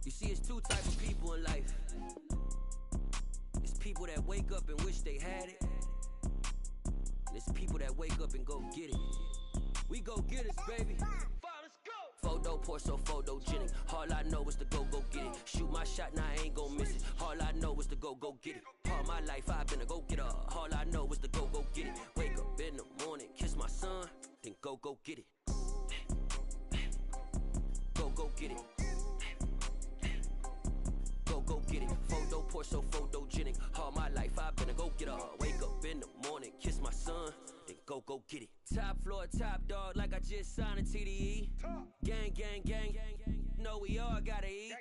You see, it's two type of people in life. It's people that wake up and wish they had it. And it's people that wake up and go get it. We go get it, baby. Let's go. Photo pour so photogenic. All I know is to go get it. Shoot my shot, now I ain't gon' miss it. All I know is to go get it. All my life I've been a go getter. All I know is to go get it. Wake up in the morning, kiss my son, then go get it. Go get it. Go get it. Photo pour so photogenic. All my life I've been a go getter. Wake up in the morning, kiss my son, then go get it. Top floor, top dog, like I just signed a TDE. Gang, gang, gang, know we all gotta eat.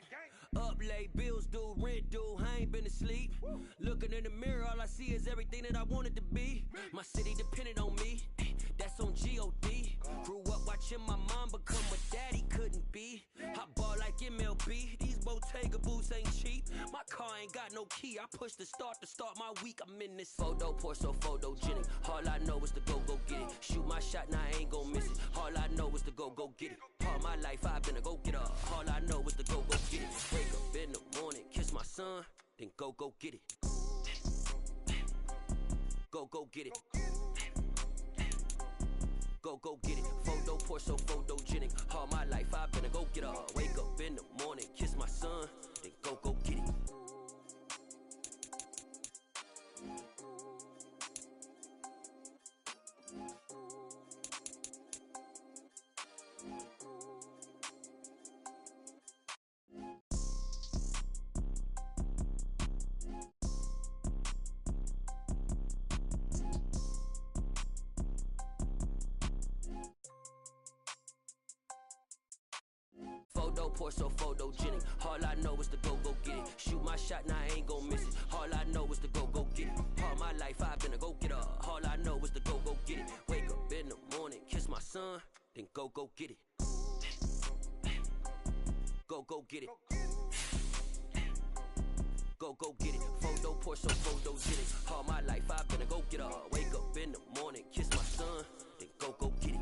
Up late, bills due, rent due, I ain't been asleep. Looking in the mirror, all I see is everything that I wanted to be. My city depended on me, that's on G.O.D. Grew up watching my mom become what daddy couldn't be. I ball like MLB, these Bottega boots ain't cheap. My car ain't got no key, I push the start to start my week. I'm in this photo pour so photogenic. All I know is to go get it. Shoot my shot, now I ain't gon' miss it. All I know is to go get it. All my life I've been a go getter. All I know is to go get it. Wake up in the morning, kiss my son, then go get it. Go get it. Go get it. Photo pour so photogenic. All my life I've been a go getter. Wake up in the morning, kiss my son, then go get it. Photo pour so photogenic. All I know is to go get it. Shoot my shot, now I ain't gon' miss it. All I know is to go get it. All my life I've been a go getter. All I know is to go get it. Wake up in the morning, kiss my son, then go get it. Go get it. Go get it. Photo pour so photogenic. All my life I've been a go getter. Wake up in the morning, kiss my son, then go get it.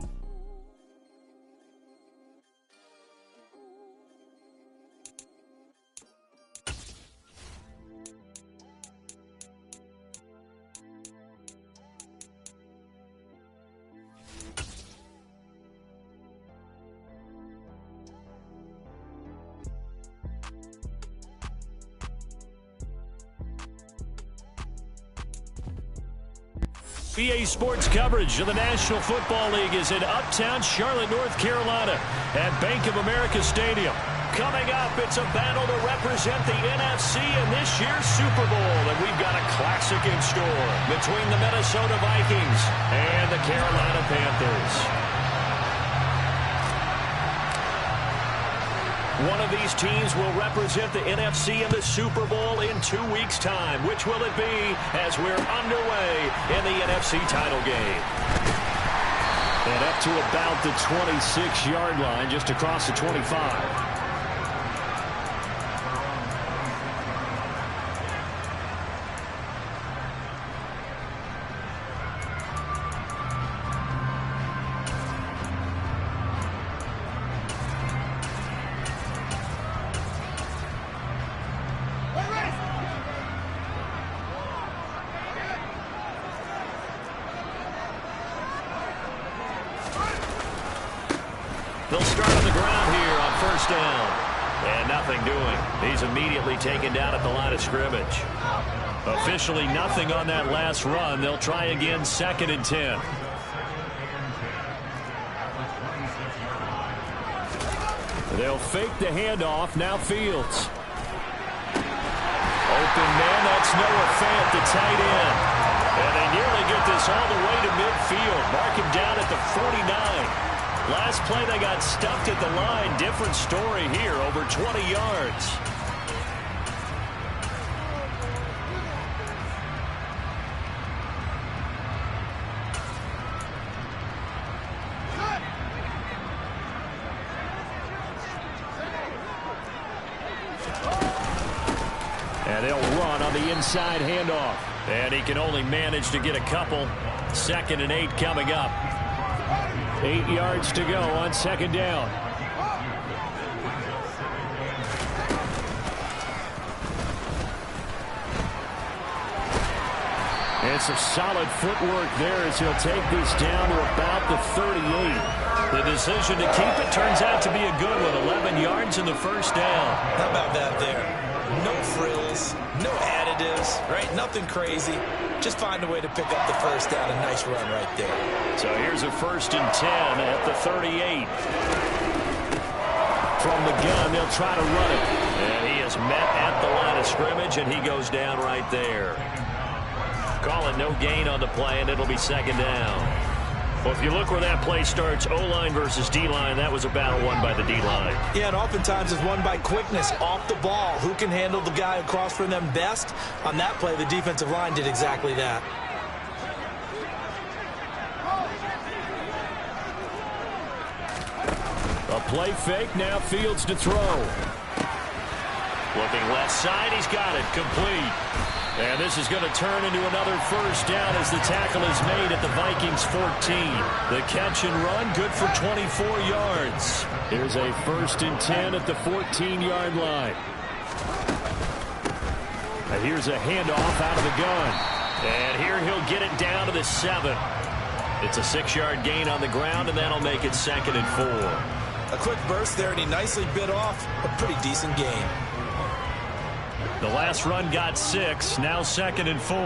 EA Sports coverage of the National Football League is in uptown Charlotte, North Carolina at Bank of America Stadium. Coming up, it's a battle to represent the NFC in this year's Super Bowl, and we've got a classic in store between the Minnesota Vikings and the Carolina Panthers. One of these teams will represent the NFC in the Super Bowl in 2 weeks' time. Which will it be as we're underway in the NFC title game? And up to about the 26-yard line, just across the 25. They'll start on the ground here on first down. And nothing doing. He's immediately taken down at the line of scrimmage. Officially nothing on that last run. They'll try again, 2nd and 10. They'll fake the handoff. Now Fields. Open man, that's Nola Fant, the tight end. And they nearly get this all the way to midfield. Mark him down at the 49. Last play, they got stuffed at the line. Different story here, over 20 yards. And they'll run on the inside handoff. And he can only manage to get a couple. 2nd and 8 coming up. 8 yards to go on 2nd down. And some solid footwork there as he'll take this down to about the 38. The decision to keep it turns out to be a good one. 11 yards in the first down. How about that there? No frills, no additives, right? Nothing crazy. Just find a way to pick up the first down. A nice run right there. So here's a 1st and 10 at the 38. From the gun, they'll try to run it. And he is met at the line of scrimmage, and he goes down right there. Call it no gain on the play, and it'll be 2nd down. Well, if you look where that play starts, O-line versus D-line, that was a battle won by the D-line. Yeah, and oftentimes it's won by quickness off the ball. Who can handle the guy across from them best? On that play, the defensive line did exactly that. A play fake, now Fields to throw. Looking left side, he's got it, complete. And this is going to turn into another 1st down as the tackle is made at the Vikings 14. The catch and run, good for 24 yards. Here's a 1st and 10 at the 14-yard line. And here's a handoff out of the gun. And here he'll get it down to the 7. It's a 6-yard gain on the ground, and that'll make it 2nd and 4. A quick burst there, and he nicely bit off a pretty decent gain. The last run got 6, now 2nd and 4.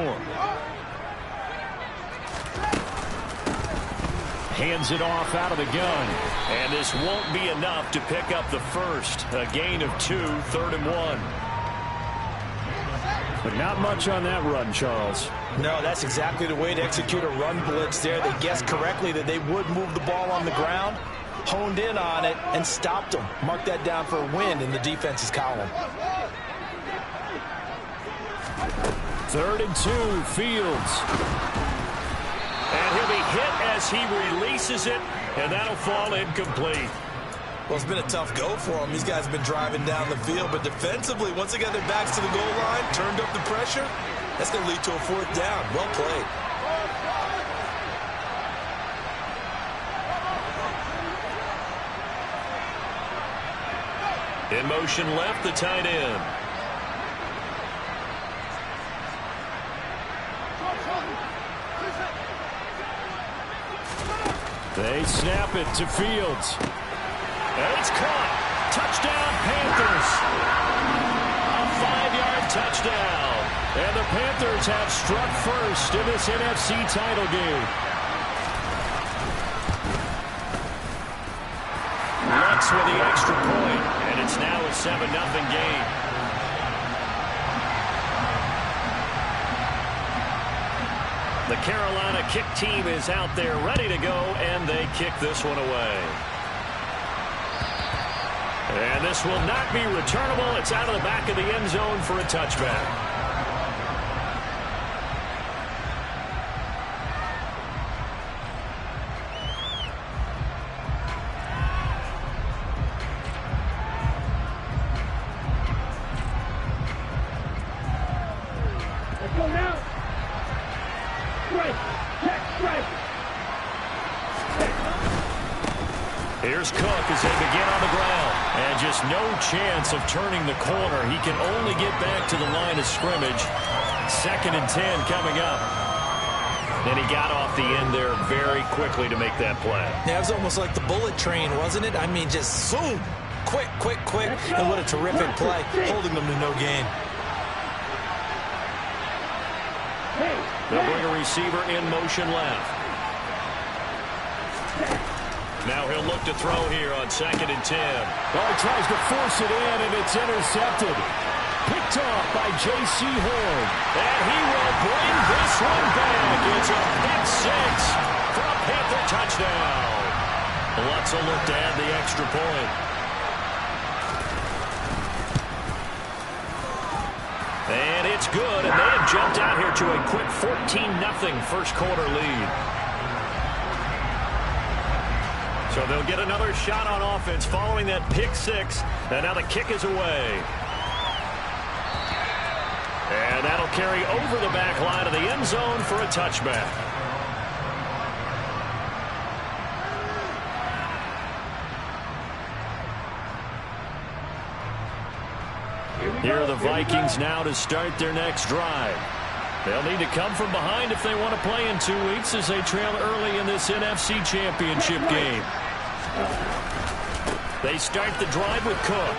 Hands it off out of the gun. And this won't be enough to pick up the first. A gain of 2, 3rd and 1. But not much on that run, Charles. No, that's exactly the way to execute a run blitz there. They guessed correctly that they would move the ball on the ground, honed in on it, and stopped them. Mark that down for a win in the defense's column. 3rd and 2, Fields. And he'll be hit as he releases it, and that'll fall incomplete. Well, it's been a tough go for him. These guys have been driving down the field, but defensively, once they got their backs to the goal line, turned up the pressure, that's going to lead to a 4th down. Well played. In motion left, the tight end. They snap it to Fields. And it's caught. Touchdown, Panthers. A 5-yard touchdown. And the Panthers have struck first in this NFC title game. Lutz with the extra point, and it's now a 7-0 game. The Carolina kick team is out there ready to go, and they kick this one away. And this will not be returnable. It's out of the back of the end zone for a touchback. Here's Cook as they begin on the ground. And just no chance of turning the corner. He can only get back to the line of scrimmage. 2nd and 10 coming up. And he got off the end there very quickly to make that play. Yeah, it was almost like the bullet train, wasn't it? I mean, just zoom. Quick, quick, quick. And what a terrific play, holding them to no gain. They'll bring a receiver in motion left. Now he'll look to throw here on 2nd and 10. Well, he tries to force it in, and it's intercepted. Picked off by J.C. Horn. And he will bring this one back. It's a pick 6 for a Panther touchdown. Lutz will look to add the extra point. And it's good, and they have jumped out here to a quick 14-0 first quarter lead. So they'll get another shot on offense following that pick 6, and now the kick is away. And that'll carry over the back line of the end zone for a touchback. Here are the Vikings now to start their next drive. They'll need to come from behind if they want to play in 2 weeks as they trail early in this NFC Championship game. They start the drive with Cook.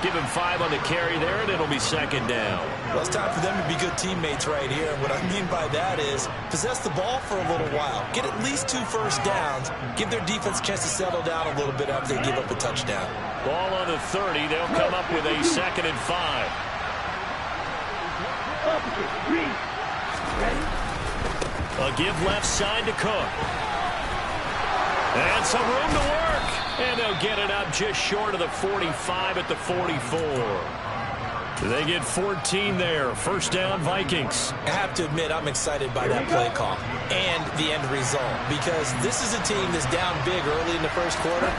Give him 5 on the carry there, and it'll be second down. Well, it's time for them to be good teammates right here. And what I mean by that is possess the ball for a little while. Get at least 2 first downs. Give their defense a chance to settle down a little bit after they give up a touchdown. Ball on the 30. They'll come up with a 2nd and 5. A give left side to Cook. And some room to work. And they'll get it up just short of the 45 at the 44. They get 14 there. First down, Vikings. I have to admit, I'm excited by that play call and the end result, because this is a team that's down big early in the first quarter,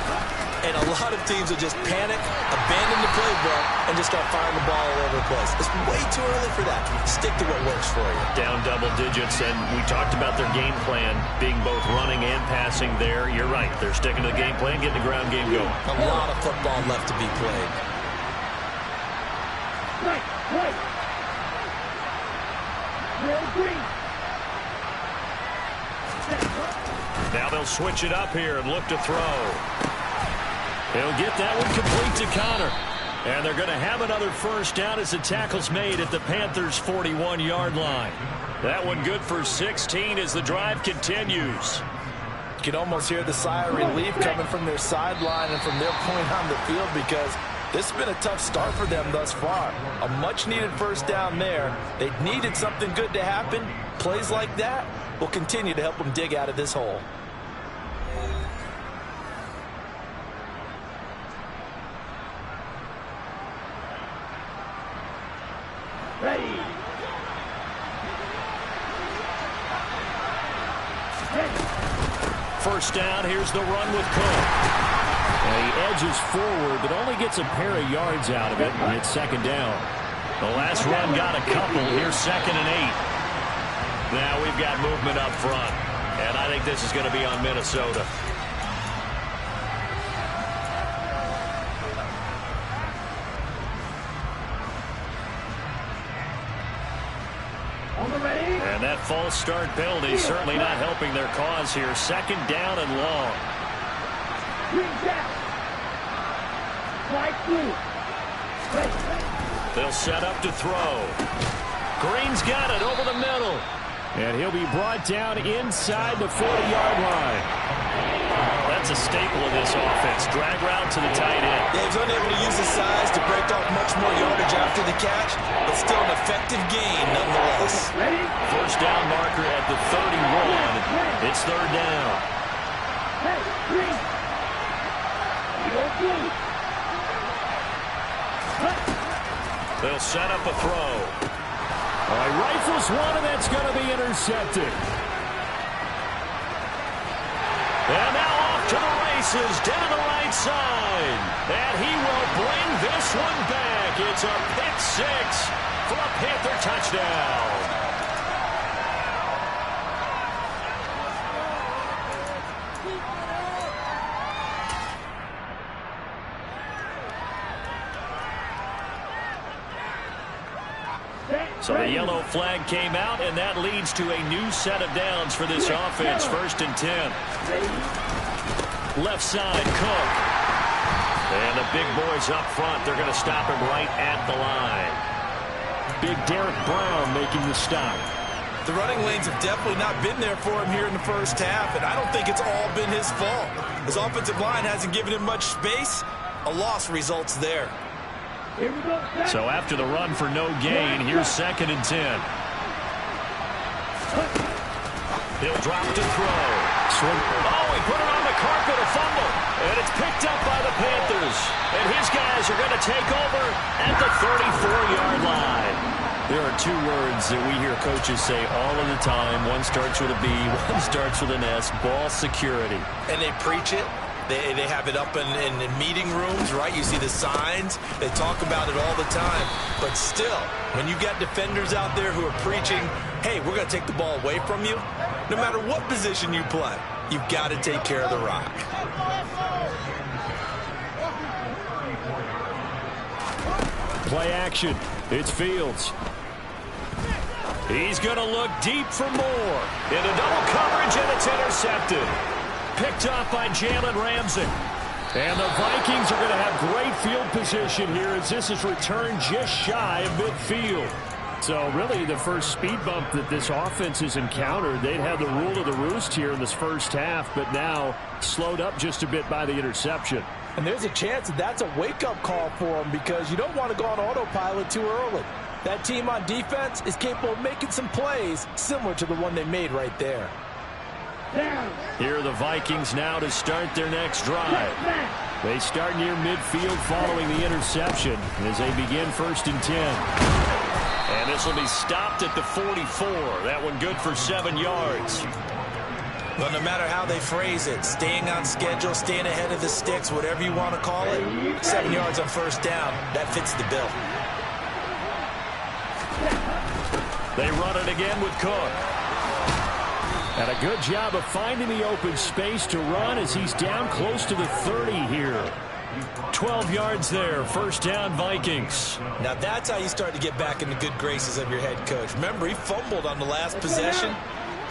and a lot of teams will just panic, abandon the playbook, and just start firing the ball all over the place. It's way too early for that. Stick to what works for you. Down double digits, and we talked about their game plan being both running and passing there. You're right. They're sticking to the game plan, getting the ground game going. A lot of football left to be played. Now they'll switch it up here and look to throw. He'll get that one complete to Connor. And they're going to have another first down as the tackle's made at the Panthers' 41-yard line. That one good for 16 as the drive continues. You can almost hear the sigh of relief coming from their sideline and from their point on the field, because this has been a tough start for them thus far. A much-needed first down there. They needed something good to happen. Plays like that will continue to help them dig out of this hole. Ready. First down, here's the run with Cook. And he edges forward, but only gets a pair of yards out of it, and it's second down. The last run got a couple. Here's 2nd and 8. Now we've got movement up front, and I think this is going to be on Minnesota. And that false start penalty certainly not helping their cause here. Second down and long. They'll set up to throw. Green's got it over the middle. And he'll be brought down inside the 40-yard line. That's a staple of this offense. Drag route to the tight end. Yeah, he's unable to use his size to break off much more yardage after the catch, but still an effective gain nonetheless. First down marker at the 31. It's third down. They'll set up a throw. All right, rifles one, and that's going to be intercepted. And now off to the races down the right side. And he will bring this one back. It's a pick six for a Panther touchdown. So the yellow flag came out, and that leads to a new set of downs for this offense. 1st and 10. Left side, Cook. And the big boys up front, they're going to stop him right at the line. Big Derek Brown making the stop. The running lanes have definitely not been there for him here in the first half, and I don't think it's all been his fault. His offensive line hasn't given him much space. A loss results there. So after the run for no gain, here's 2nd and 10. He'll drop to throw. Oh, he put it on the carpet, a fumble. And it's picked up by the Panthers. And his guys are going to take over at the 34-yard line. There are 2 words that we hear coaches say all of the time. One starts with a B, one starts with an S. Ball security. And they preach it. They have it up in meeting rooms, right? You see the signs. They talk about it all the time. But still, when you got defenders out there who are preaching, hey, we're going to take the ball away from you, no matter what position you play, you've got to take care of the rock. Play action. It's Fields. He's going to look deep for more. Into double coverage, and it's intercepted. Picked off by Jalen Ramsey. And the Vikings are going to have great field position here as this is returned just shy of midfield. So really the first speed bump that this offense has encountered, they'd had the rule of the roost here in this first half, but now slowed up just a bit by the interception. And there's a chance that that's a wake-up call for them because you don't want to go on autopilot too early. That team on defense is capable of making some plays similar to the one they made right there. Here are the Vikings now to start their next drive. They start near midfield following the interception as they begin 1st and 10. And this will be stopped at the 44. That one good for 7 yards. Well, no matter how they phrase it, staying on schedule, staying ahead of the sticks, whatever you want to call it, 7 yards on 1st down, that fits the bill. They run it again with Cook. And a good job of finding the open space to run as he's down close to the 30 here. 12 yards there, 1st down Vikings. Now that's how you start to get back in the good graces of your head coach. Remember, he fumbled on the last possession.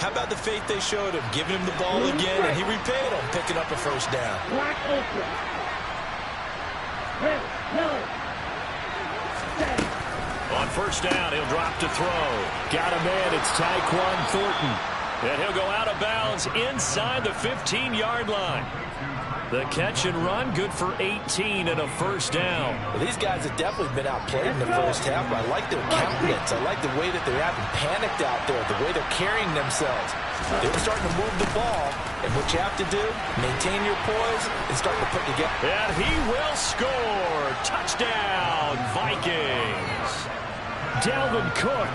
How about the faith they showed him, giving him the ball again, and he repaid him, picking up a 1st down. On 1st down, he'll drop to throw. Got a man, it's Tyquan Thornton. And he'll go out of bounds inside the 15-yard line. The catch and run, good for 18 and a 1st down. Well, these guys have definitely been outplayed in the first half, but I like their countenance. I like the way that they're having panicked out there, the way they're carrying themselves. They were starting to move the ball, and what you have to do, maintain your poise and start to put together. And he will score. Touchdown, Vikings. Dalvin Cook,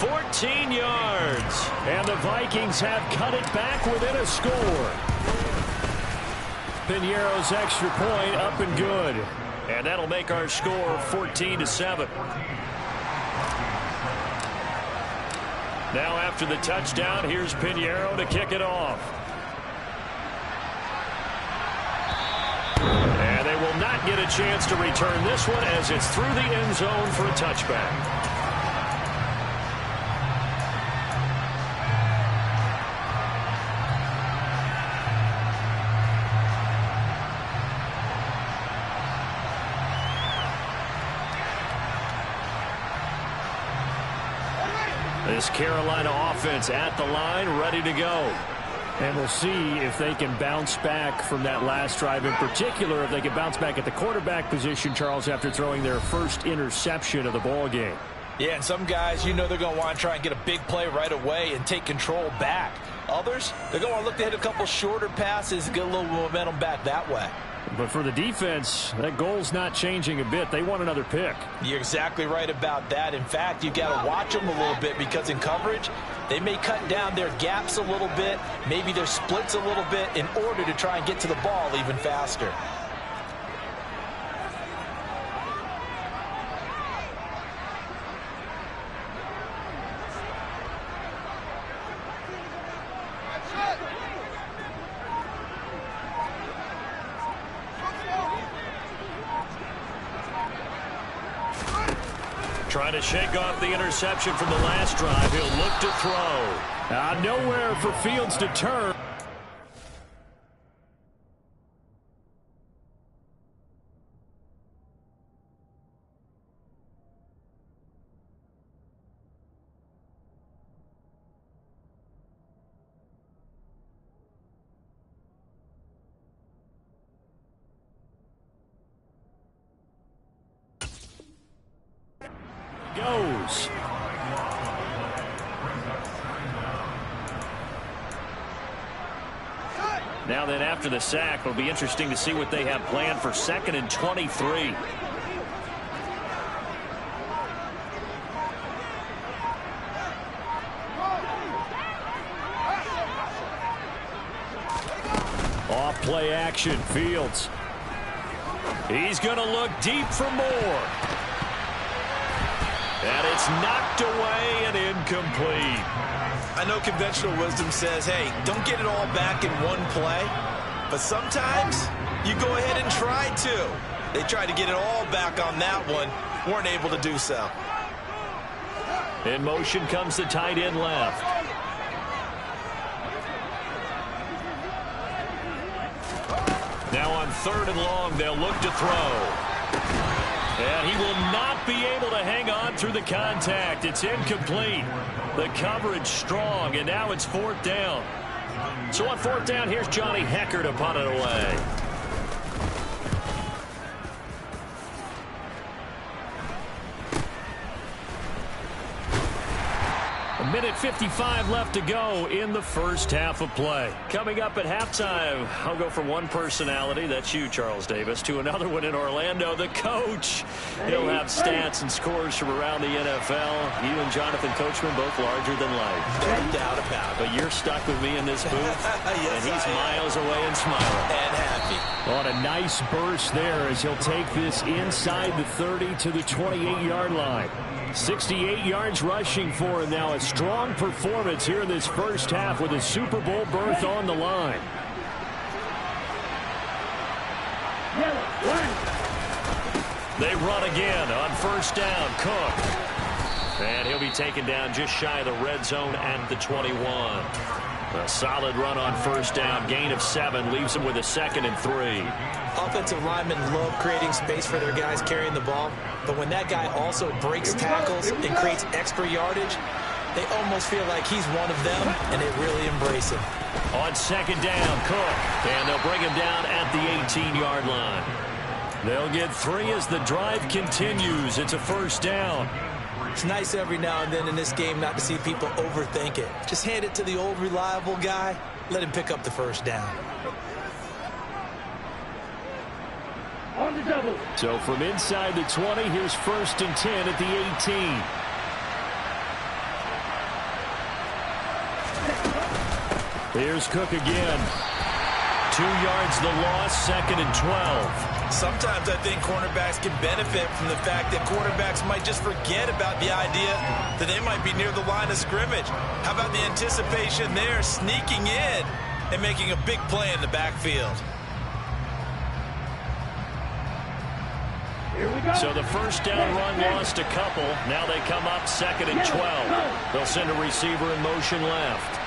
14 yards. And the Vikings have cut it back within a score. Piñeiro's extra point up and good. And that'll make our score 14-7. Now after the touchdown, here's Piñeiro to kick it off. And they will not get a chance to return this one as it's through the end zone for a touchback. This Carolina offense at the line, ready to go. And we'll see if they can bounce back from that last drive, in particular, if they can bounce back at the quarterback position, Charles, after throwing their first interception of the ball game. Yeah, and some guys, you know they're going to want to try and get a big play right away and take control back. Others, they're going to look to hit a couple shorter passes and get a little momentum back that way. But for the defense, that goal's not changing a bit. They want another pick. You're exactly right about that. In fact, you've got to watch them a little bit because in coverage, they may cut down their gaps a little bit, maybe their splits a little bit in order to try and get to the ball even faster. Trying to shake off the interception from the last drive. He'll look to throw. Nowhere for Fields to turn. Goes. Now then, after the sack, it'll be interesting to see what they have planned for 2nd and 23. Off play action, Fields. He's going to look deep for more. And it's knocked away and incomplete. I know conventional wisdom says, hey, don't get it all back in one play. But sometimes you go ahead and try to. They tried to get it all back on that one. Weren't able to do so. In motion comes the tight end left. Now on 3rd and long, they'll look to throw. And he will not be able to hang on through the contact. It's incomplete. The coverage strong, and now it's 4th down. So on 4th down, here's Johnny Hecker to punt it away. A minute 55 left to go in the first half of play. Coming up at halftime, I'll go from one personality, that's you, Charles Davis, to another one in Orlando, the coach. He'll have stats and scores from around the NFL. You and Jonathan Coachman both larger than life. No doubt about it. But you're stuck with me in this booth, yes, and he's miles away and smiling. And happy. On a nice burst there as he'll take this inside the 30 to the 28-yard line. 68 yards rushing for him now. A strong performance here in this first half with a Super Bowl berth on the line. They run again on 1st down. Cook. And he'll be taken down just shy of the red zone at the 21. A solid run on 1st down. Gain of 7 leaves him with a 2nd and 3. Offensive linemen love creating space for their guys carrying the ball, but when that guy also breaks tackles and creates extra yardage, they almost feel like he's one of them, and they really embrace him. On 2nd down, Cook, and they'll bring him down at the 18-yard line. They'll get 3 as the drive continues. It's a 1st down. It's nice every now and then in this game not to see people overthink it. Just hand it to the old reliable guy, let him pick up the 1st down. On the double. So from inside the 20, here's 1st and 10 at the 18. Here's Cook again. 2 yards the loss, 2nd and 12. Sometimes I think cornerbacks can benefit from the fact that quarterbacks might just forget about the idea that they might be near the line of scrimmage. How about the anticipation there, sneaking in and making a big play in the backfield? So the 1st down run lost a couple. Now they come up 2nd and 12. They'll send a receiver in motion left.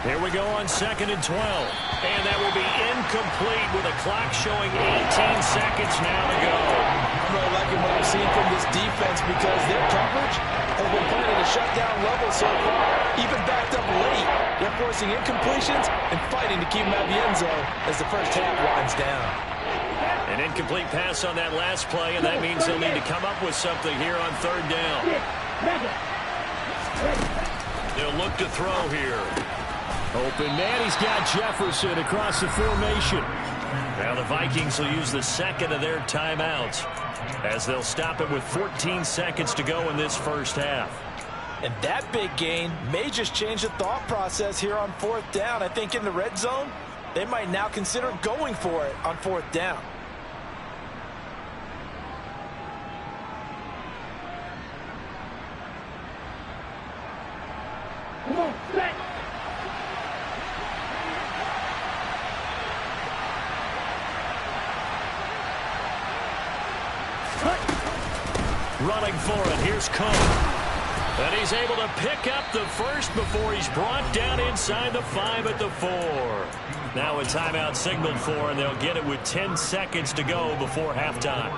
Here we go on 2nd and 12. And that will be incomplete with a clock showing 18 seconds now to go. I'm really liking what I'm seeing from this defense because their coverage has been playing at a shutdown level so far, even backed up late. They're forcing incompletions and fighting to keep them out of the end zone as the first half winds down. An incomplete pass on that last play, and that means they'll need to come up with something here on 3rd down. They'll look to throw here. Open man, he's got Jefferson across the formation. Now the Vikings will use the 2nd of their timeouts as they'll stop it with 14 seconds to go in this first half. And that big gain may just change the thought process here on 4th down. I think in the red zone, they might now consider going for it on 4th down. Come on, set. Running for it, here's Cook. And he's able to pick up the first before he's brought down inside the 5 at the 4. Now a timeout signaled for, and they'll get it with 10 seconds to go before halftime.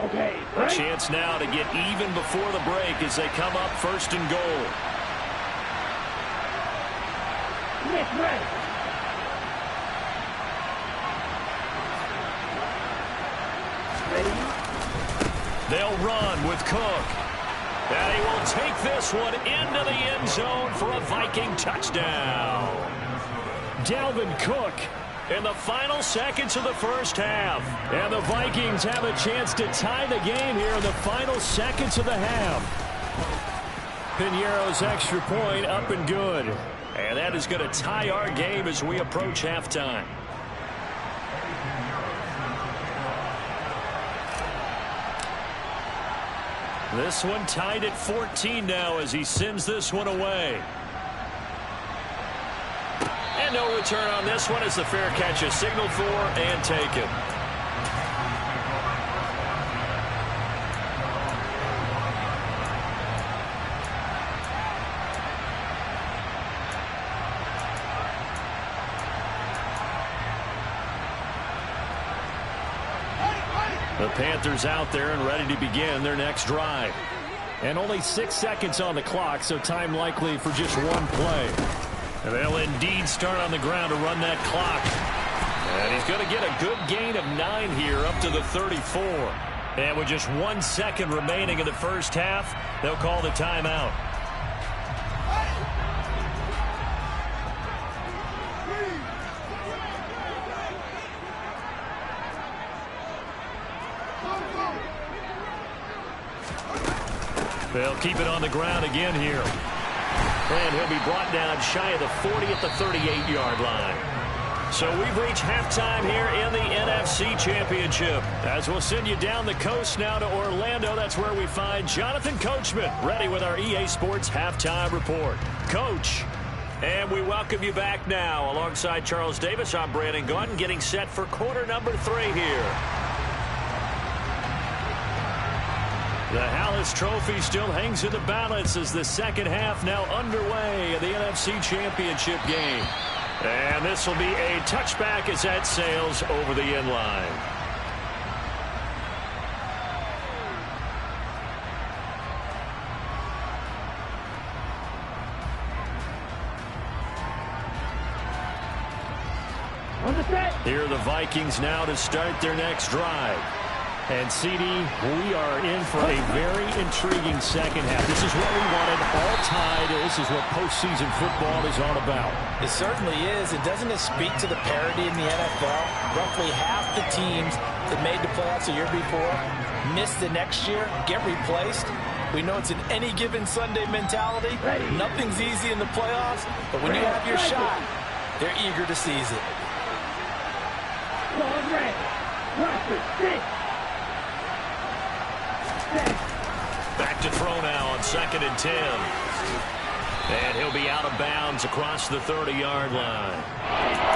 Okay, A chance now to get even before the break as they come up 1st and goal. Get ready. They'll run with Cook. And he will take this one into the end zone for a Viking touchdown. Dalvin Cook In the final seconds of the first half. And the Vikings have a chance to tie the game here in the final seconds of the half. Piñeiro's extra point up and good. And that is going to tie our game as we approach halftime. This one tied at 14 now as he sends this one away. And no return on this one as the fair catch is signaled for and taken. The Panthers out there and ready to begin their next drive. And only 6 seconds on the clock, so time likely for just one play. And they'll indeed start on the ground to run that clock. And he's going to get a good gain of 9 here up to the 34. And with just 1 second remaining in the first half, they'll call the timeout. They'll keep it on the ground again here. And he'll be brought down shy of the 40 at the 38-yard line. So we've reached halftime here in the NFC Championship. As we'll send you down the coast now to Orlando, that's where we find Jonathan Coachman ready with our EA Sports Halftime Report. Coach, and we welcome you back now. Alongside Charles Davis, I'm Brandon Gaudin, getting set for quarter number 3 here. The Hallis Trophy still hangs in the balance as the second half now underway in the NFC Championship game. And this will be a touchback as that sails over the end line. Here are the Vikings now to start their next drive. And, CD, we are in for a very intriguing second half. This is what we wanted, all tied. This is what postseason football is all about. It certainly is. It doesn't speak to the parity in the NFL. Roughly half the teams that made the playoffs the year before miss the next year, get replaced. We know it's an any given Sunday mentality. Nothing's easy in the playoffs, but when you have your shot, they're eager to seize it. Back to throw now on 2nd and 10. And he'll be out of bounds across the 30-yard line.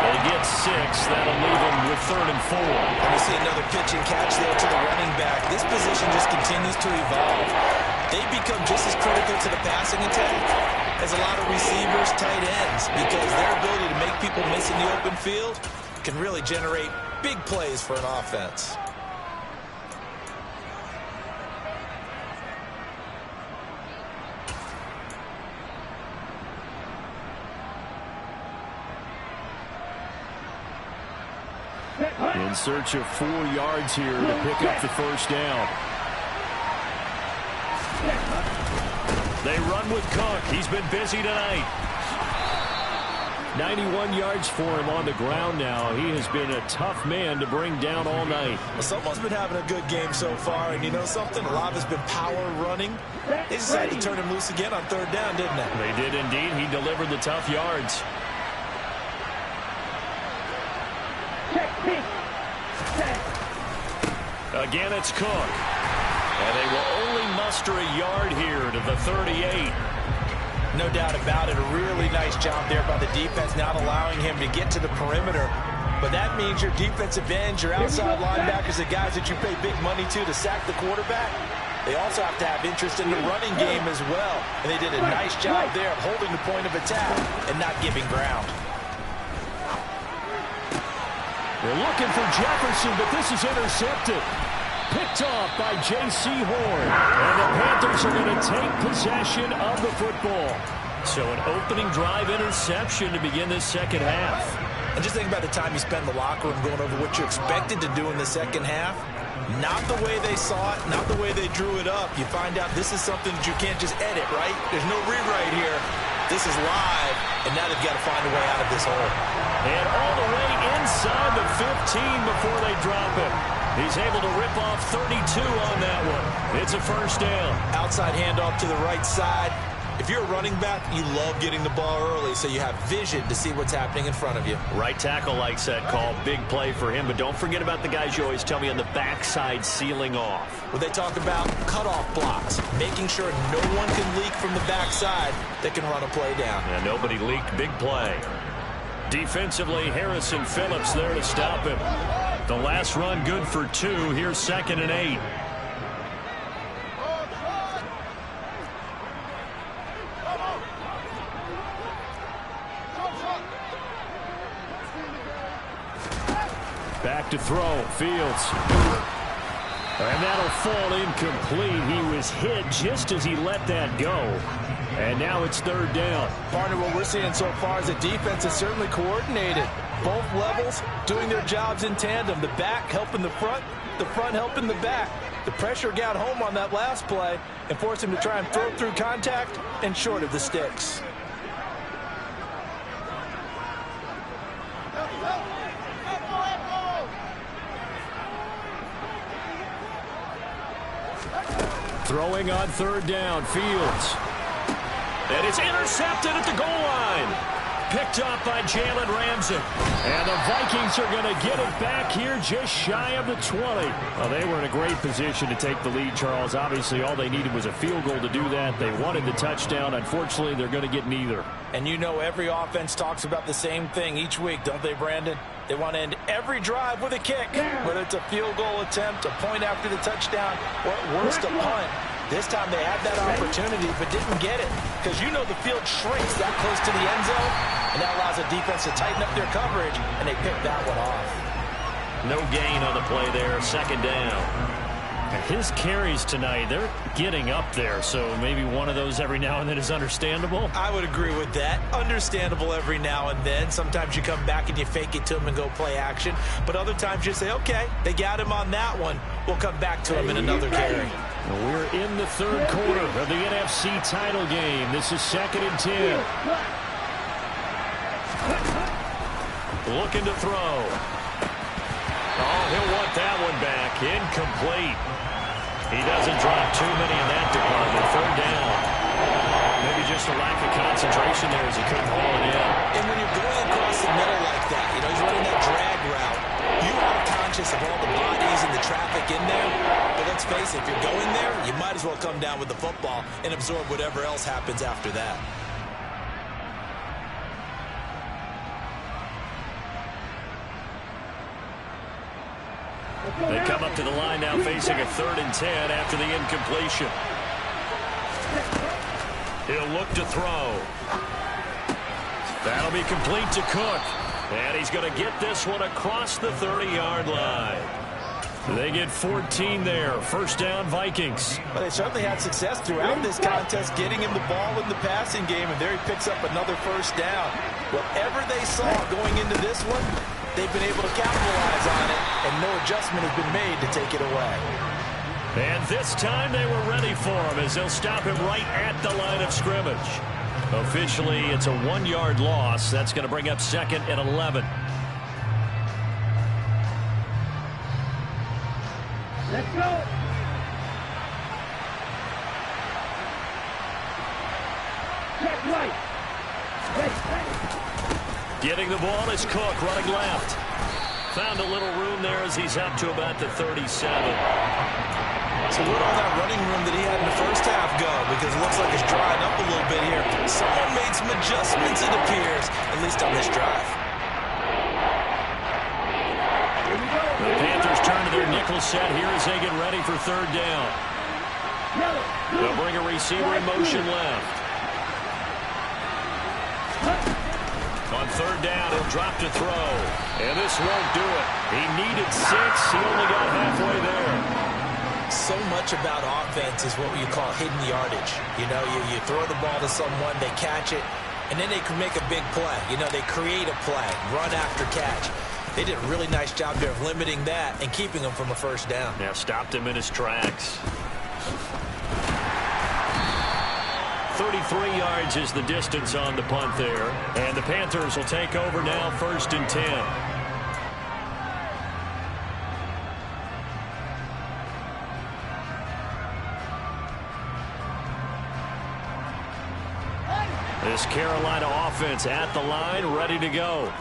They get 6. That'll leave him with 3rd and 4. And we see another pitch and catch there to the running back. This position just continues to evolve. They become just as critical to the passing attack as a lot of receivers, tight ends, because their ability to make people miss in the open field can really generate big plays for an offense. In search of 4 yards here to pick up the first down. They run with Cook. He's been busy tonight. 91 yards for him on the ground now. He has been a tough man to bring down all night. Well, someone's been having a good game so far, and you know something? A lot of it's been power running. They decided to turn him loose again on 3rd down, didn't they? They did indeed. He delivered the tough yards. Again, it's Cook. And they will only muster a yard here to the 38. No doubt about it. A really nice job there by the defense, not allowing him to get to the perimeter. But that means your defensive ends, your outside linebackers, the guys that you pay big money to sack the quarterback, they also have to have interest in the running game as well. And they did a nice job there of holding the point of attack and not giving ground. They're looking for Jefferson, but this is intercepted. Picked off by J.C. Horn. And the Panthers are going to take possession of the football. So an opening drive interception to begin this second half. And just think about the time you spend in the locker room going over what you expected to do in the second half. Not the way they saw it, not the way they drew it up. You find out this is something that you can't just edit, right? There's no rewrite here. This is live, and now they've got to find a way out of this hole. And all the way inside the 15 before they drop it. He's able to rip off 32 on that one. It's a first down. Outside handoff to the right side. If you're a running back, you love getting the ball early so you have vision to see what's happening in front of you. Right tackle likes that call. Big play for him. But don't forget about the guys you always tell me on the backside sealing off. Well, they talk about cutoff blocks, making sure no one can leak from the backside that can run a play down. And nobody leaked. Big play. Defensively, Harrison Phillips there to stop him. The last run good for 2. Here's 2nd and 8. Back to throw. Fields. And that'll fall incomplete. He was hit just as he let that go. And now it's 3rd down. Partner, what we're seeing so far is the defense is certainly coordinated. Both levels doing their jobs in tandem. The back helping the front helping the back. The pressure got home on that last play and forced him to try and throw through contact and short of the sticks. Throwing on 3rd down, Fields. And it's intercepted at the goal line. Picked up by Jalen Ramsey. And the Vikings are going to get it back here just shy of the 20. Well, they were in a great position to take the lead, Charles. Obviously, all they needed was a field goal to do that. They wanted the touchdown. Unfortunately, they're going to get neither. And you know every offense talks about the same thing each week, don't they, Brandon? They want to end every drive with a kick, whether it's a field goal attempt, a point after the touchdown, or at worst, a punt. This time they had that opportunity but didn't get it because you know the field shrinks that close to the end zone, and that allows the defense to tighten up their coverage, and they picked that one off. No gain on the play there, 2nd down. His carries tonight, they're getting up there, so maybe one of those every now and then is understandable. I would agree with that. Understandable every now and then. Sometimes you come back and you fake it to him and go play action, but other times you say, okay, they got him on that one. We'll come back to him in another carry. We're in the 3rd quarter of the NFC title game. This is 2nd and 10. Looking to throw. Oh, he'll want that one back. Incomplete. He doesn't drop too many in that department. 3rd down. Maybe just a lack of concentration there as he couldn't haul it in. And when you're going across the middle like that, you know, he's running that drag route, you are conscious of all the bodies and the traffic in there. But let's face it, if you're going there, you might as well come down with the football and absorb whatever else happens after that. They come up to the line now facing a 3rd and 10 after the incompletion. He'll look to throw. That'll be complete to Cook. And he's going to get this one across the 30-yard line. They get 14 there. 1st down, Vikings. Well, they certainly had success throughout this contest getting him the ball in the passing game, and there he picks up another 1st down. Whatever they saw going into this one, they've been able to capitalize on it, and no adjustment has been made to take it away. And this time they were ready for him as they'll stop him right at the line of scrimmage. Officially, it's a 1-yard loss. That's going to bring up 2nd and 11. Let's go. Check right. Getting the ball is Cook running left. Found a little room there as he's up to about the 37. So where did all that running room that he had in the first half go? Because it looks like it's drying up a little bit here. Someone made some adjustments, it appears, at least on this drive. The Panthers turn to their nickel set here as they get ready for 3rd down. They'll bring a receiver in motion left. On 3rd down, he'll drop to throw. And this won't do it. He needed 6. He only got halfway there. So much about offense is what you call hidden yardage. You know, you throw the ball to someone, they catch it, and then they can make a big play. You know, they create a play, run after catch. They did a really nice job there of limiting that and keeping him from a 1st down. Yeah, stopped him in his tracks. 33 yards is the distance on the punt there. And the Panthers will take over now, 1st and 10. This Carolina offense at the line, ready to go.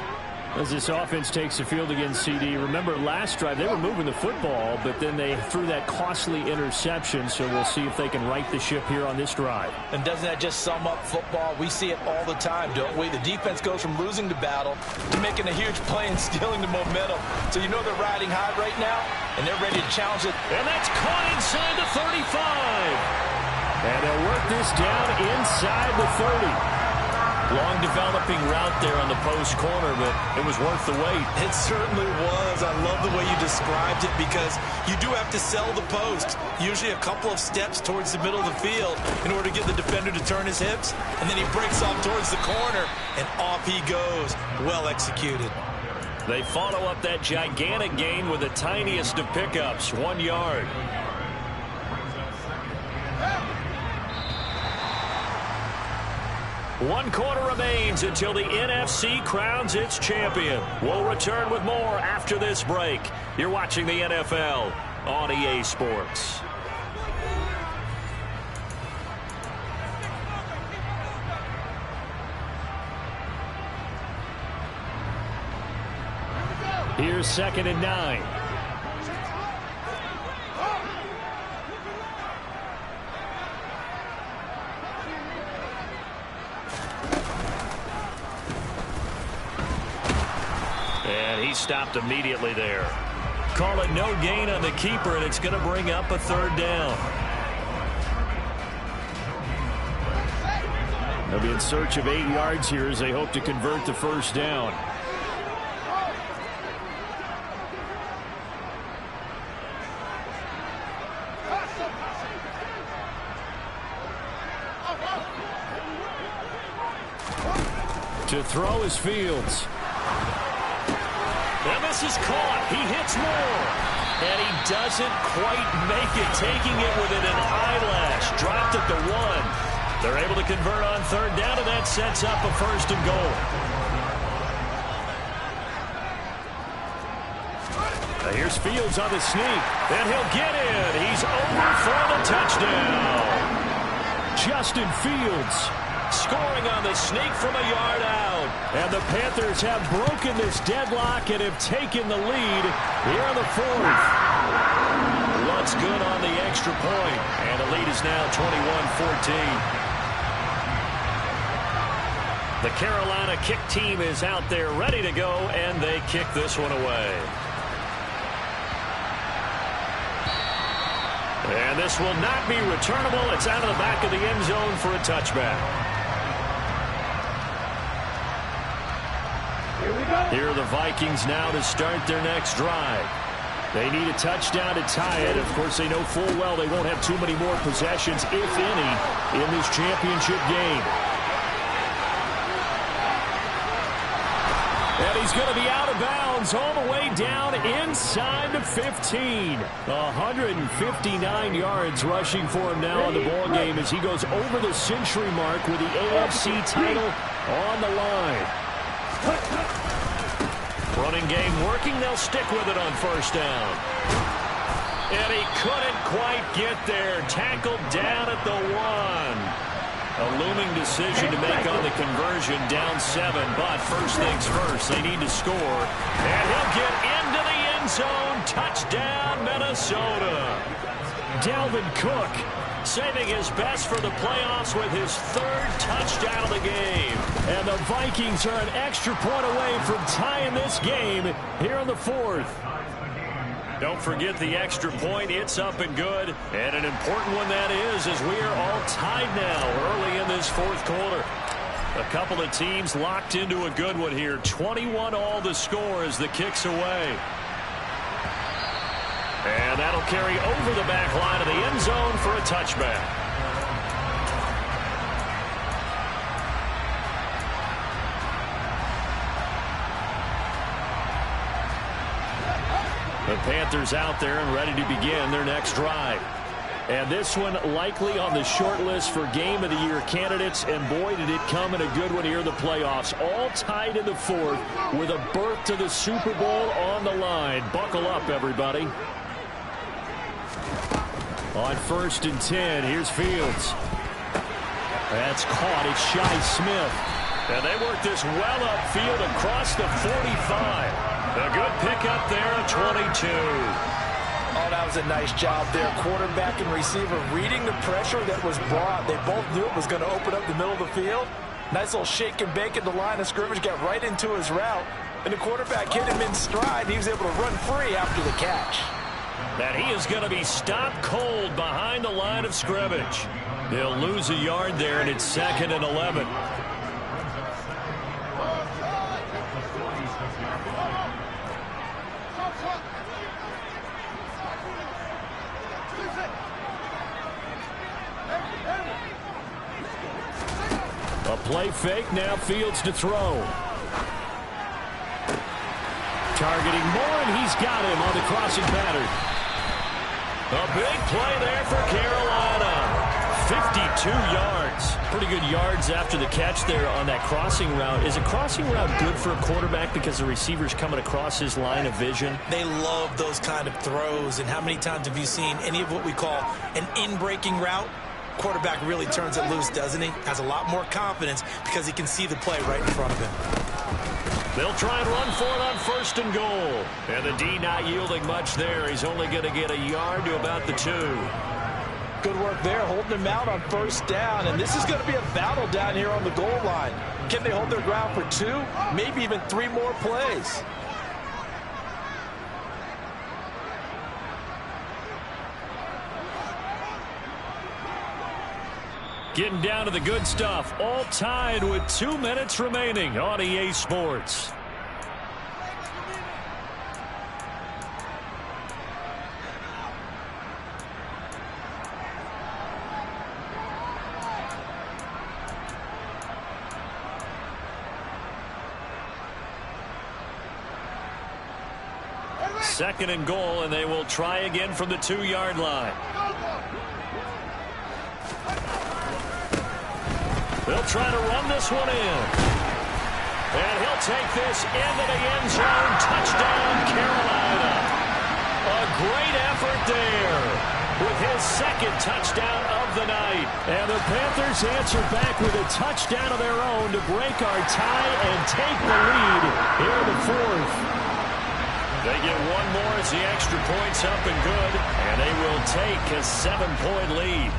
As this offense takes the field against CD, remember last drive they were moving the football, but then they threw that costly interception, so we'll see if they can right the ship here on this drive. And doesn't that just sum up football? We see it all the time, don't we? The defense goes from losing the battle to making a huge play and stealing the momentum. So you know they're riding high right now, and they're ready to challenge it. And that's caught inside the 35. And they'll work this down inside the 30. Long developing route there on the post corner, but it was worth the wait. It certainly was. I love the way you described it because you do have to sell the post. Usually a couple of steps towards the middle of the field in order to get the defender to turn his hips. And then he breaks off towards the corner, and off he goes. Well executed. They follow up that gigantic gain with the tiniest of pickups, 1 yard. One quarter remains until the NFC crowns its champion. We'll return with more after this break. You're watching the NFL on EA Sports. Here's 2nd and 9. And he stopped immediately there. Call it no gain on the keeper, and it's going to bring up a 3rd down. They'll be in search of 8 yards here as they hope to convert the 1st down. To throw is Fields. And this is caught. He hits Moore. And he doesn't quite make it, taking it within an eyelash. Dropped at the 1. They're able to convert on 3rd down, and that sets up a 1st and goal. Now here's Fields on the sneak. And he'll get in. He's over for the touchdown. Justin Fields scoring on the sneak from a yard out. And the Panthers have broken this deadlock and have taken the lead here in the 4th. What's good on the extra point. And the lead is now 21-14. The Carolina kick team is out there ready to go, and they kick this one away. And this will not be returnable. It's out of the back of the end zone for a touchback. Here are the Vikings now to start their next drive. They need a touchdown to tie it. Of course, they know full well they won't have too many more possessions, if any, in this championship game. And he's going to be out of bounds all the way down inside the 15. 159 yards rushing for him now in the ballgame as he goes over the century mark with the AFC title on the line. Running game working. They'll stick with it on 1st down. And he couldn't quite get there. Tackled down at the 1. A looming decision to make on the conversion, down 7. But first things first, they need to score. And he'll get into the end zone. Touchdown, Minnesota. Dalvin Cook saving his best for the playoffs with his 3rd touchdown of the game. And the Vikings are an extra point away from tying this game here in the 4th. Don't forget the extra point. It's up and good. And an important one that is, as we are all tied now early in this 4th quarter. A couple of teams locked into a good one here. 21 all the score as the kick's away. And that'll carry over the back line of the end zone for a touchback. The Panthers out there and ready to begin their next drive. And this one likely on the short list for Game of the Year candidates. And boy, did it come in a good one here in the playoffs. All tied in the 4th with a berth to the Super Bowl on the line. Buckle up, everybody. On 1st and 10, here's Fields. That's caught. It's Shi Smith. And they work this well upfield across the 45. A good pickup there at 22. Oh, that was a nice job there. Quarterback and receiver reading the pressure that was brought. They both knew it was going to open up the middle of the field. Nice little shake and bake at the line of scrimmage, got right into his route. And the quarterback hit him in stride. He was able to run free after the catch. And he is going to be stopped cold behind the line of scrimmage. He'll lose a yard there, and it's 2nd and 11. A play fake, now Fields to throw. Targeting Moore, and he's got him on the crossing pattern. A big play there for Carolina. 52 yards. Pretty good yards after the catch there on that crossing route. Is a crossing route good for a quarterback because the receiver's coming across his line of vision? They love those kind of throws. And how many times have you seen any of what we call an in-breaking route? Quarterback really turns it loose, doesn't he? Has a lot more confidence because he can see the play right in front of him. They'll try and run for it on 1st and goal. And the D not yielding much there. He's only going to get a yard to about the 2. Good work there, holding him out on 1st down. And this is going to be a battle down here on the goal line. Can they hold their ground for 2, maybe even 3 more plays? Getting down to the good stuff. All tied with 2 minutes remaining on EA Sports. Second and goal, and they will try again from the 2-yard line. They'll try to run this one in. And he'll take this into the end zone. Touchdown, Carolina. A great effort there with his 2nd touchdown of the night. And the Panthers answer back with a touchdown of their own to break our tie and take the lead here in the 4th. They get one more as the extra point's up and good. And they will take a 7-point lead.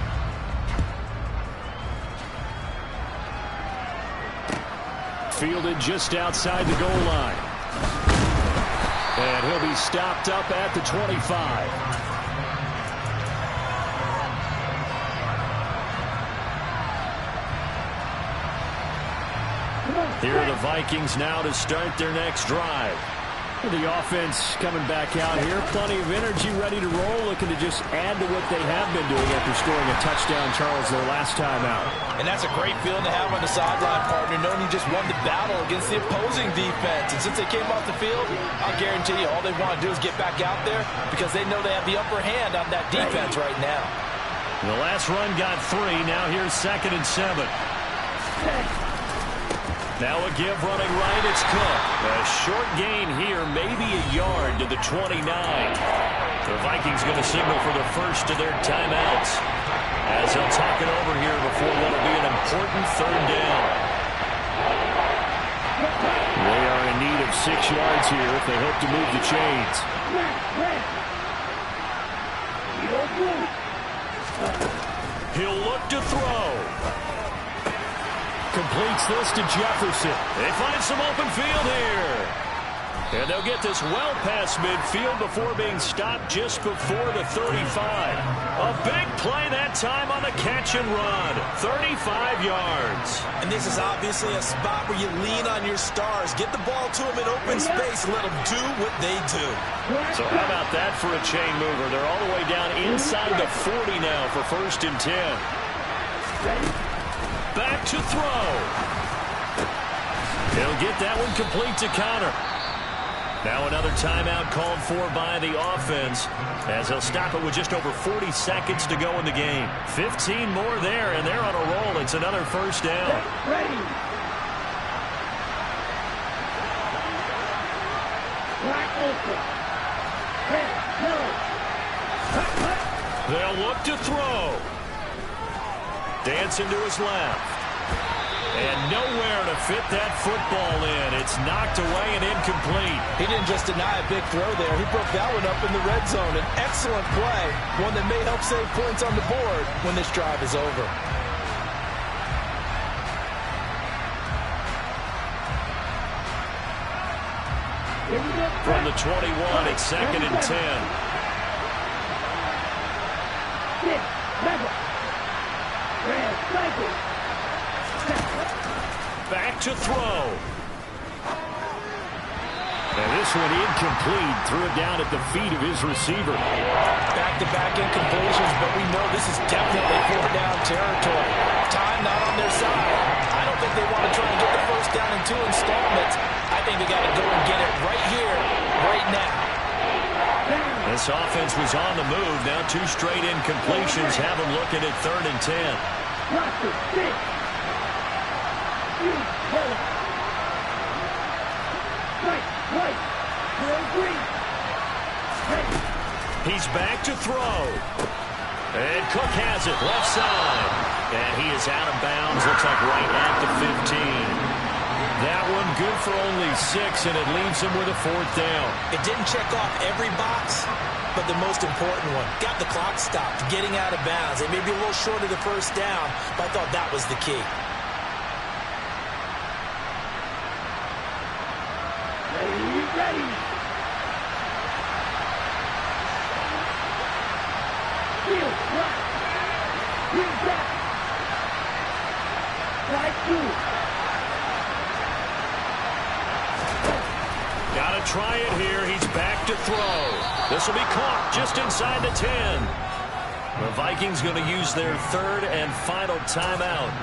Fielded just outside the goal line. And he'll be stopped up at the 25. Here are the Vikings now to start their next drive. The offense coming back out here. Plenty of energy, ready to roll, looking to just add to what they have been doing after scoring a touchdown, Charles, their last time out. And that's a great feeling to have on the sideline, partner, knowing you just won the battle against the opposing defense. And since they came off the field, I'll guarantee you all they want to do is get back out there because they know they have the upper hand on that defense right now. The last run got 3. Now here's 2nd and 7. Now a give running right, it's Cook. A short gain here, maybe a yard to the 29. The Vikings going to signal for the first of their timeouts as they'll talk it over here before what will be an important 3rd down. They are in need of 6 yards here if they hope to move the chains. He'll look to throw. Completes this to Jefferson. They find some open field here. And they'll get this well past midfield before being stopped just before the 35. A big play that time on the catch and run. 35 yards. And this is obviously a spot where you lean on your stars. Get the ball to them in open space. Let them do what they do. So how about that for a chain mover? They're all the way down inside the 40 now for 1st and 10. Back to throw. He'll get that one complete to Connor. Now another timeout called for by the offense as they'll stop it with just over 40 seconds to go in the game. 15 more there, and they're on a roll. It's another 1st down. Ready. Black open. They'll look to throw. Dancing to his left. And nowhere to fit that football in. It's knocked away and incomplete. He didn't just deny a big throw there. He broke that one up in the red zone. An excellent play, one that may help save points on the board when this drive is over. From the 21, it's 2nd and 10. Back to throw. And this one incomplete. Threw it down at the feet of his receiver. Back-to-back incompletions, but we know this is definitely 4th-down territory. Time not on their side. I don't think they want to try and get the first down in 2 installments. I think they got to go and get it right here, right now. This offense was on the move. Now 2 straight incompletions have them looking at 3rd and 10. He's back to throw. And Cook has it left side. And he is out of bounds. Looks like right at the 15. That one good for only 6, and it leaves him with a 4th down. It didn't check off every box, but the most important one. Got the clock stopped, getting out of bounds. They may be a little short of the first down, but I thought that was the key. Ready. Field, right. Bring back. Right through. Got to try it here. He's back to throw. This will be caught just inside the 10. The Vikings going to use their 3rd and final timeout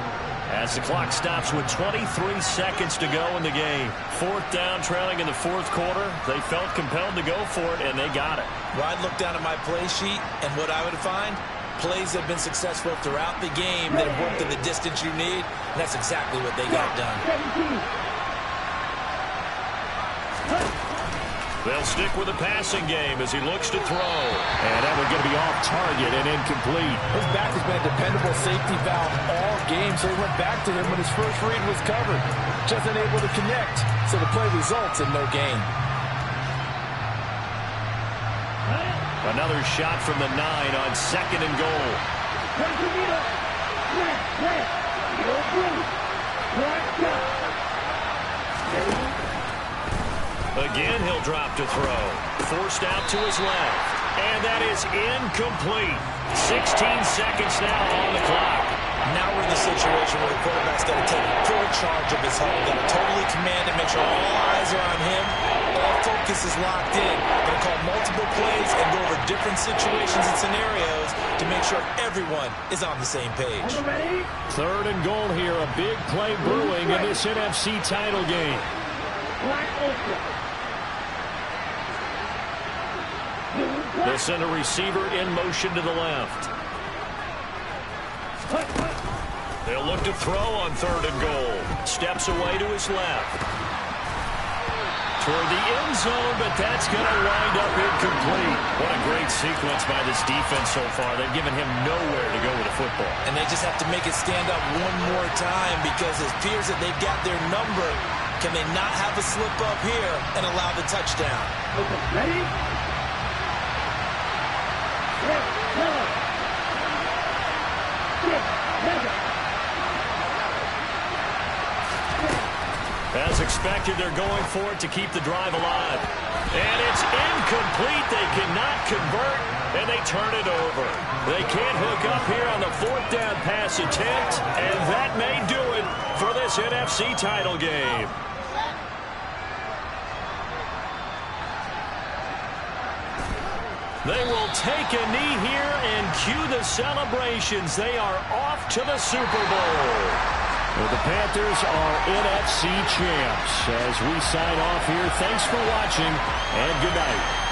as the clock stops with 23 seconds to go in the game. 4th down, trailing in the 4th quarter. They felt compelled to go for it, and they got it. Well, I'd look down at my play sheet, and what I would find, plays have been successful throughout the game that have worked in the distance you need, and that's exactly what they got done. They'll stick with the passing game as he looks to throw. And that one going to be off target and incomplete. His back has been a dependable safety valve all game, so he went back to him when his first read was covered. Just unable to connect, so the play results in no gain. Another shot from the 9 on 2nd and goal. Again, he'll drop to throw. Forced out to his left. And that is incomplete. 16 seconds now on the clock. Now we're in the situation where the quarterback's got to take full charge of his huddle. Got to totally command it, make sure all eyes are on him. All focus is locked in. Going to call multiple plays and go over different situations and scenarios to make sure everyone is on the same page. 3rd and goal here. A big play brewing in this NFC title game. They'll send a receiver in motion to the left. They'll look to throw on 3rd and goal. Steps away to his left. Toward the end zone, but that's going to wind up incomplete. What a great sequence by this defense so far. They've given him nowhere to go with the football. And they just have to make it stand up one more time because it appears that they've got their number. Can they not have a slip up here and allow the touchdown? Ready? As expected, they're going for it to keep the drive alive. And it's incomplete. They cannot convert, and they turn it over. They can't hook up here on the 4th down pass attempt, and that may do it for this NFC title game. They will take a knee here and cue the celebrations. They are off to the Super Bowl. Well, the Panthers are NFC champs. As we sign off here, thanks for watching, and good night.